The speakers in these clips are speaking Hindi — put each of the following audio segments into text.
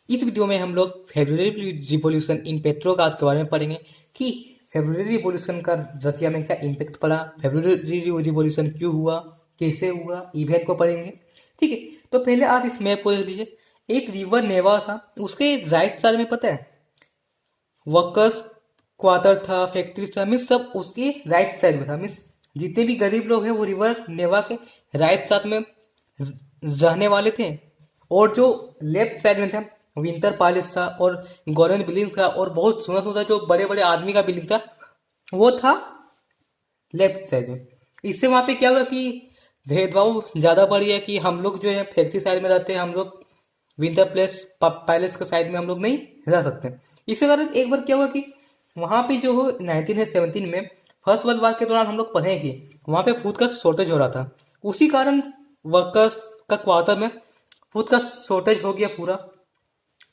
इस वीडियो में हम लोग फेब्रुअरी रिवॉल्यूशन इन पेट्रोग्राद के बारे में पढ़ेंगे कि फेब्रुअरी रिवॉल्यूशन का रसिया में क्या इम्पैक्ट पड़ा, फेब्रुअरी रिवॉल्यूशन क्यों हुआ, कैसे हुआ, इवेंट को पढ़ेंगे। ठीक है, तो पहले आप इस मैप को देख लीजिए। एक रिवर नेवा था, उसके राइट साइड में पता है वर्कर्स क्वार्टर था, फैक्ट्री था, मीन्स सब उसके राइट साइड में था। मीन्स जितने भी गरीब लोग हैं वो रिवर नेवा के राइट साइड में रहने वाले थे। और जो लेफ्ट साइड में था विंटर पैलेस था और गवर्नमेंट बिल्डिंग था और बहुत सुंदर सुंदर जो बड़े बड़े आदमी का बिल्डिंग था वो था लेफ्ट साइड में। इससे वहां पे क्या हुआ कि भेदभाव ज्यादा बढ़ गया कि हम लोग जो है फैक्ट्री साइड में रहते हैं, हम लोग विंटर प्लेस पैलेस के साइड में हम लोग नहीं रह सकते। इसी कारण एक बार क्या हुआ कि वहां पे जो 1917 में फर्स्ट वर्ल्ड वार के दौरान हम लोग पढ़े कि वहां पे फूड का शॉर्टेज हो रहा था। उसी कारण वर्कर्स का क्वार्टर में फूड का शॉर्टेज हो गया पूरा।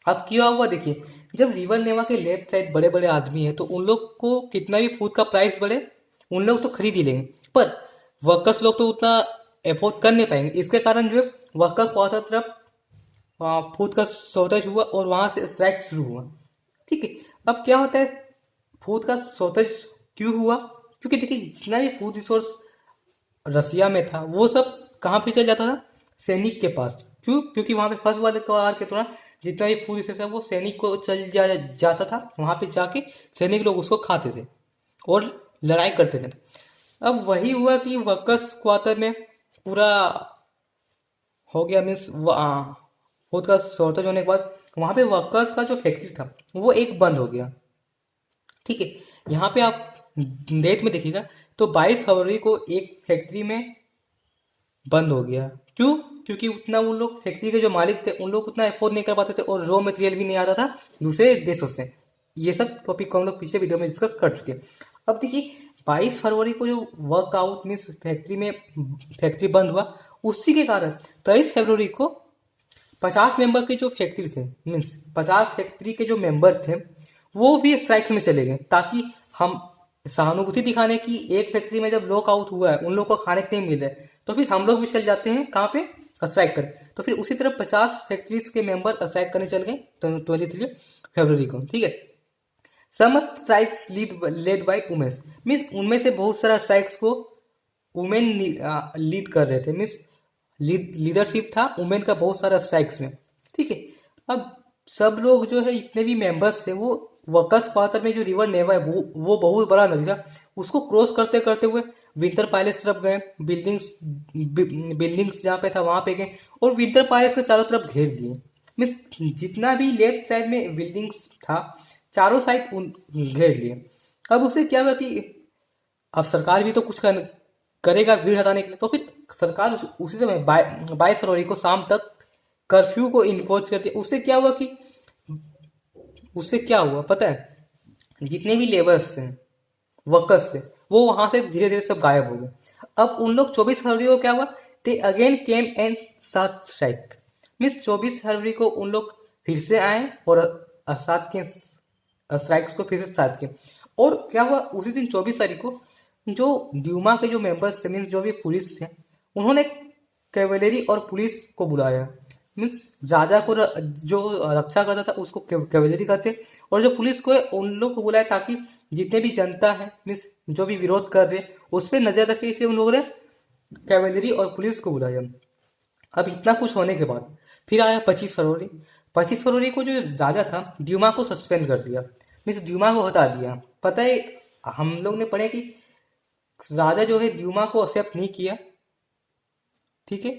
अब क्या हुआ देखिए, जब रिवर नेवा के लेफ्ट साइड बड़े बड़े आदमी है तो उन लोग को कितना भी फूड का प्राइस बढ़े उन लोग तो खरीद ही लेंगे, पर वर्कर्स लोग तो उतना एफोर्ड कर नहीं पाएंगे। इसके कारण जो है वर्कर क्वार्टर तरफ फूड का शॉर्टेज हुआ और वहां से स्ट्राइक शुरू हुआ। ठीक है, अब क्या होता है फूड का शॉर्टेज क्यों हुआ, क्योंकि देखिए जितना भी फूड रिसोर्स रसिया में था वो सब कहाँ पे चल जाता था, सैनिक के पास। क्यों, क्योंकि वहां पे फर्स्ट वर्ल्ड वार के दौरान जितना भी फूड रिसोर्स है वो सैनिक को जाता था। वहां पे जाके सैनिक लोग उसको खाते थे और लड़ाई करते थे। अब वही हुआ कि वर्कर्स क्वार्टर में पूरा हो गया, मीन्स फूड का शॉर्टेज होने के बाद वहां पे वर्कर्स का जो फैक्ट्री था वो एक बंद हो गया। ठीक है, यहाँ पे आप डेट में देखिएगा तो 22 फरवरी को एक फैक्ट्री में बंद हो गया। क्यों, क्योंकि उतना उन लोग फैक्ट्री के जो मालिक थे उन लोग उतना अफोर्ड नहीं कर पाते थे और रॉ मटेरियल भी नहीं आता था दूसरे देशों से। ये सब टॉपिक को हम लोग पीछे वीडियो में डिस्कस कर चुके हैं। अब देखिए 22 फरवरी को जो वर्कआउट मीन्स फैक्ट्री में फैक्ट्री बंद हुआ, उसी के कारण 23 फरवरी को 50 मेंबर के जो फैक्ट्री थे मीन्स 50 फैक्ट्री के जो मेंबर थे वो भी स्ट्राइक्स में चले गए, ताकि हम सहानुभूति दिखाने की एक फैक्ट्री में जब लॉक आउट हुआ है उन लोगों को खाने के नहीं मिल रहा है तो फिर हम लोग भी चल जाते हैं कहाँ पे स्ट्राइक करें। तो फिर उसी तरह 50 फैक्ट्रीज के मेंबर स्ट्राइक करने चल गए 23 फरवरी को। ठीक है, some strikes led by women's, means उनमें से बहुत सारा स्ट्राइक्स को वुमेन लीड कर रहे थे। मीन्स लीडरशिप था वुमेन का बहुत सारा स्ट्राइक्स में। ठीक है, अब सब लोग जो है इतने भी मेंबर्स थे वो वर्कर्स क्वार्टर में जो रिवर नेवा है वो बहुत बड़ा नदी था, उसको क्रॉस करते करते हुए विंटर पैलेस तरफ गए। बिल्डिंग्स जहाँ पे था वहां पे गए और विंटर पैलेस के चारों तरफ घेर लिए। मीन्स जितना भी लेफ्ट साइड में बिल्डिंग्स था चारों साइड घेर लिए। अब उससे क्या हुआ कि अब सरकार भी तो कुछ करेगा भीड़ हटाने के लिए, तो फिर सरकार उसी समय 22 फरवरी को शाम तक कर्फ्यू को इम्पोज कर दिया। उससे क्या हुआ पता है, जितने भी लेबर्स थे वर्कर्स थे वो वहां से धीरे धीरे सब गायब हो गए। अब उन लोग 24 फरवरी को क्या हुआ, दे अगेन केम एंड साथ स्ट्राइक। मीन्स 24 फरवरी को उन लोग फिर से आए और साथ के स्ट्राइक्स को फिर से स्टार्ट किए। और क्या हुआ उसी दिन 24 तारीख को जो ड्यूमा के जो मेंबर्स थे मीन्स जो भी पुलिस थे उन्होंने कैवेलरी और पुलिस को बुलाया। मीन्स राजा को जो रक्षा करता था उसको कैवेलरी कहते और जो पुलिस को है उन लोग को बुलाया ताकि जितने भी जनता है मीन्स जो भी विरोध कर रहे उस पर नजर रखे, इसे उन लोगों ने कैवेलरी और पुलिस को बुलाया। अब इतना कुछ होने के बाद फिर आया 25 फरवरी। 25 फरवरी को जो राजा था ड्यूमा को सस्पेंड कर दिया, मीन्स ड्यूमा को हटा दिया। पता है हम लोग ने पढ़े कि राजा जो है ड्यूमा को एक्सेप्ट नहीं किया। ठीक है,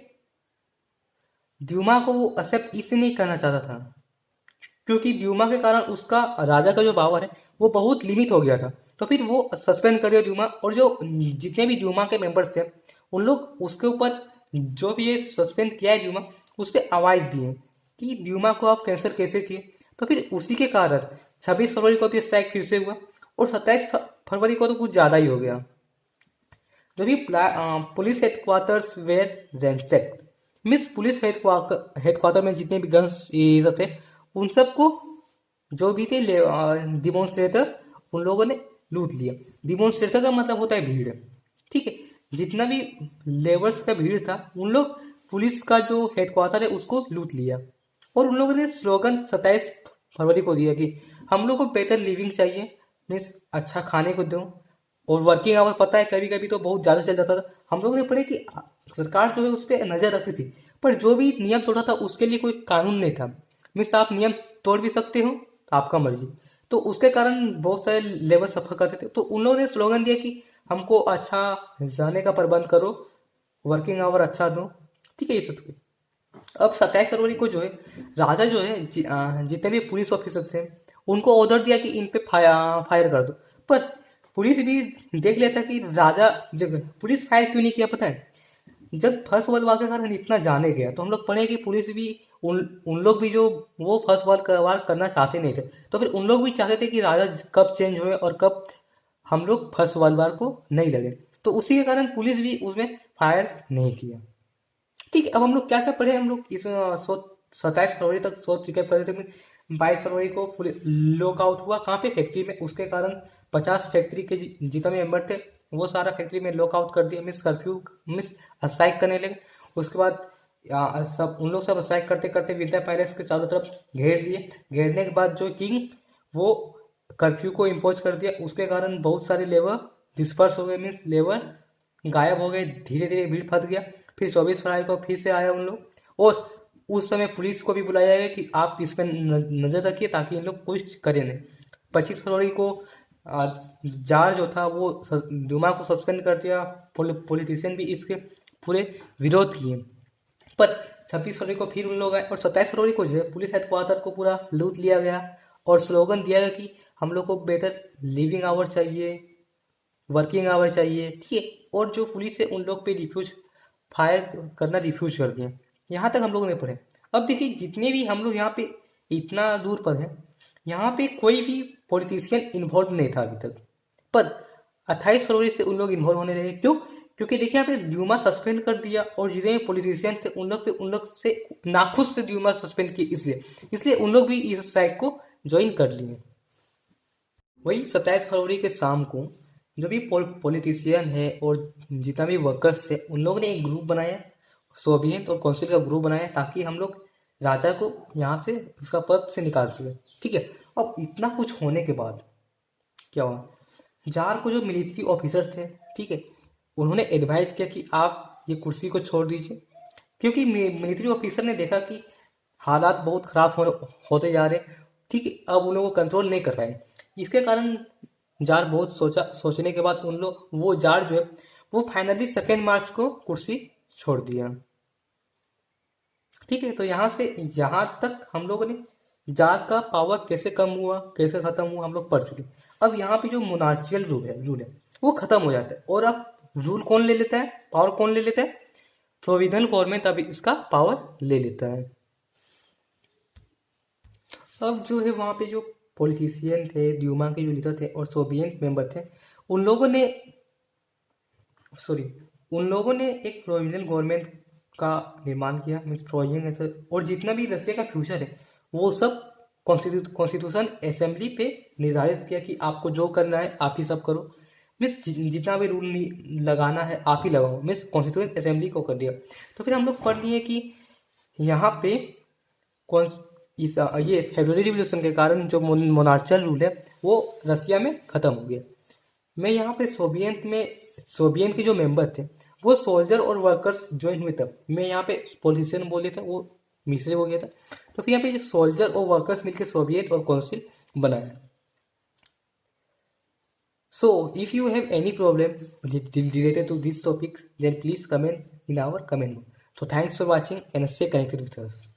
ड्यूमा को वो एक्सेप्ट इसलिए नहीं करना चाहता था क्योंकि ड्यूमा के कारण उसका राजा का जो पावर है वो बहुत लिमिट हो गया था। तो फिर वो सस्पेंड कर दिया ड्यूमा और जो जितने भी ड्यूमा के मेंबर्स थे उन लोग उसके ऊपर जो भी ये सस्पेंड किया है ड्यूमा उस पर आवाज दिए कि ड्यूमा को आप कैंसिल कैसे किए। तो फिर उसी के कारण 26 फरवरी को भी स्ट्राइक फिर से हुआ और 27 फरवरी को तो कुछ ज्यादा ही हो गया। जो भी police headquarters were ransacked, means police headquarter में जितने भी गन्स ये सब थे उन सबको जो भी थे डिमोन्स्ट्रेटर उन लोगों ने लूट लिया। डिमोन्स्ट्रेटर का मतलब होता है भीड़। ठीक है, जितना भी लेबर्स का भीड़ था उन लोग पुलिस का जो हेडक्वार्टर है उसको लूट लिया और उन लोगों ने स्लोगन 27 फरवरी को दिया कि हम लोग को बेटर लिविंग चाहिए, मीन्स अच्छा खाने को दो, और वर्किंग आवर पता है कभी कभी तो बहुत ज़्यादा चल जाता था। हम लोगों ने पढ़े कि सरकार जो है उस पर नज़र रखती थी, पर जो भी नियम तोड़ा था उसके लिए कोई कानून नहीं था। मीन्स आप नियम तोड़ भी सकते हो, आपका मर्जी। तो उसके कारण बहुत सारे लेबर सफर करते थे। तो उन लोगों ने स्लोगन दिया कि हमको अच्छा जाने का प्रबंध करो, वर्किंग आवर अच्छा दो, ठीक है, ये सब। अब 27 फरवरी को जो है राजा जो है जितने भी पुलिस ऑफिसर्स हैं उनको ऑर्डर दिया कि इन पे फायर कर दो। पर पुलिस भी देख लेता कि राजा जब पुलिस फायर क्यों नहीं किया पता है, जब फर्स्ट वर्ल्ड वार के कारण इतना जाने गया तो हम लोग पढ़े कि पुलिस भी उन लोग भी जो वो फर्स्ट वर्ल्ड वार करना चाहते नहीं थे, तो फिर उन लोग भी चाहते थे कि राजा कब चेंज हुए और कब हम लोग फर्स्ट वर्ल्ड वार को नहीं लड़े। तो उसी के कारण पुलिस भी उसमें फायर नहीं किया। ठीक है, अब हम लोग क्या क्या पढ़े, हम लोग इसमें 27 फरवरी तक सोच चुके पढ़े थे। 22 फरवरी को फुल लॉकआउट हुआ, कहाँ पे, फैक्ट्री में। उसके कारण 50 फैक्ट्री के जितने मेंबर थे वो सारा फैक्ट्री में लॉकआउट कर दिया, मिस कर्फ्यू, मिस स्ट्राइक करने लगे। उसके बाद सब उन लोग सब स्ट्राइक करते करते विंटर पैलेस के चारों तरफ घेर लिए। घेरने के बाद जो किंग वो कर्फ्यू को इम्पोज कर दिया। उसके कारण बहुत सारे लेबर डिस्पर्स हो गए, मीन्स लेबर गायब हो गए, धीरे धीरे भीड़ फंस गया। फिर 24 फरवरी को फिर से आया उन लोग, और उस समय पुलिस को भी बुलाया गया कि आप इस पर नजर रखिए ताकि इन लोग कुछ करें नहीं। 25 फरवरी को जार जो था वो ड्यूमा को सस्पेंड कर दिया। पॉलिटिशियन भी इसके पूरे विरोध किए। पर 26 फरवरी को फिर उन लोग आए, और 27 फरवरी को जो है पुलिस हेडक्वार्टर को पूरा लूट लिया गया और स्लोगन दिया गया कि हम लोग को बेहतर लिविंग आवर चाहिए, वर्किंग आवर चाहिए, ठीक है। और जो पुलिस है उन लोग पे रिफ्यूज फायर करना रिफ्यूज कर दिए। यहाँ तक हम लोग ने पढ़े। अब देखिए जितने भी हम लोग यहाँ पे इतना दूर पर हैं, यहाँ पे कोई भी पॉलिटिशियन इन्वॉल्व नहीं था अभी तक। पर 28 फरवरी से उन लोग इन्वॉल्व होने लगे। क्यों? क्योंकि देखिए यहाँ पे ड्यूमा सस्पेंड कर दिया, और जितने पॉलिटिशियन थे उन लोग से नाखुश से ड्यूमा सस्पेंड किए, इसलिए उन लोग भी इस स्ट्राइक को ज्वाइन कर लिए। वही 27 फरवरी के शाम को जो भी पॉलिटिशियन है और जितना भी वर्कर्स थे उन लोगों ने एक ग्रुप बनाया, सोवियत और काउंसिल का ग्रुप बनाया, ताकि हम लोग राजा को यहाँ से उसका पद से निकाल सके, ठीक है। अब इतना कुछ होने के बाद क्या हुआ, जार को जो मिलिट्री ऑफिसर थे, ठीक है, उन्होंने एडवाइस किया कि आप ये कुर्सी को छोड़ दीजिए, क्योंकि मिलिट्री ऑफिसर ने देखा कि हालात बहुत खराब होते जा रहे, ठीक है। अब उन लोगों को कंट्रोल नहीं कर पाए, इसके कारण जार बहुत सोचने के बाद उन लोग वो जार जो है वो फाइनली 2 मार्च को कुर्सी छोड़ दिया, ठीक है। तो यहाँ से यहाँ तक हम लोगों ने जार का पावर कैसे कम हुआ, कैसे खत्म हुआ, हम लोग पढ़ चुके। अब यहाँ पे जो मोनार्चियल रूल है वो खत्म हो जाता है, और अब रूल कौन ले लेता है, पावर कौन ले लेता है, प्रोविजनल गवर्नमेंट अब इसका पावर ले लेता है। अब जो है वहाँ पे जो पॉलिटिशियन थे, ड्यूमा के जो लीडर थे और सोवियत मेंबर थे, उन लोगों ने एक प्रोविजनल गवर्नमेंट का निर्माण किया, मीन्स प्रोविजन ऐसे, और जितना भी रशिया का फ्यूचर है वो सब कॉन्स्टिट्यूशन असेंबली पे निर्धारित किया कि आपको जो करना है आप ही सब करो, मीन्स जितना भी रूल लगाना है आप ही लगाओ, मीन्स कॉन्स्टिट्यूशन असेंबली को कर दिया। तो फिर हम लोग पढ़ लिए कि यहाँ पे कौन ये फेब्रुअरी रिवॉल्यूशन के कारण जो मोनार्चियल रूल है वो रसिया में खत्म हो गया। मैं यहाँ पे सोवियत के जो मेंबर थे वो सोल्जर और वर्कर्स ज्वाइन हुए, तब मैं यहाँ पे पॉलिटिशियन बोल देता, वो मिस्री हो गया था। तो फिर यहाँ पे जो सोल्जर और वर्कर्स मिलकर सोवियत और काउंसिल बनाया। So if you have any problem related to this topic, then please comment in our comment box. So thanks for watching and stay connected with us.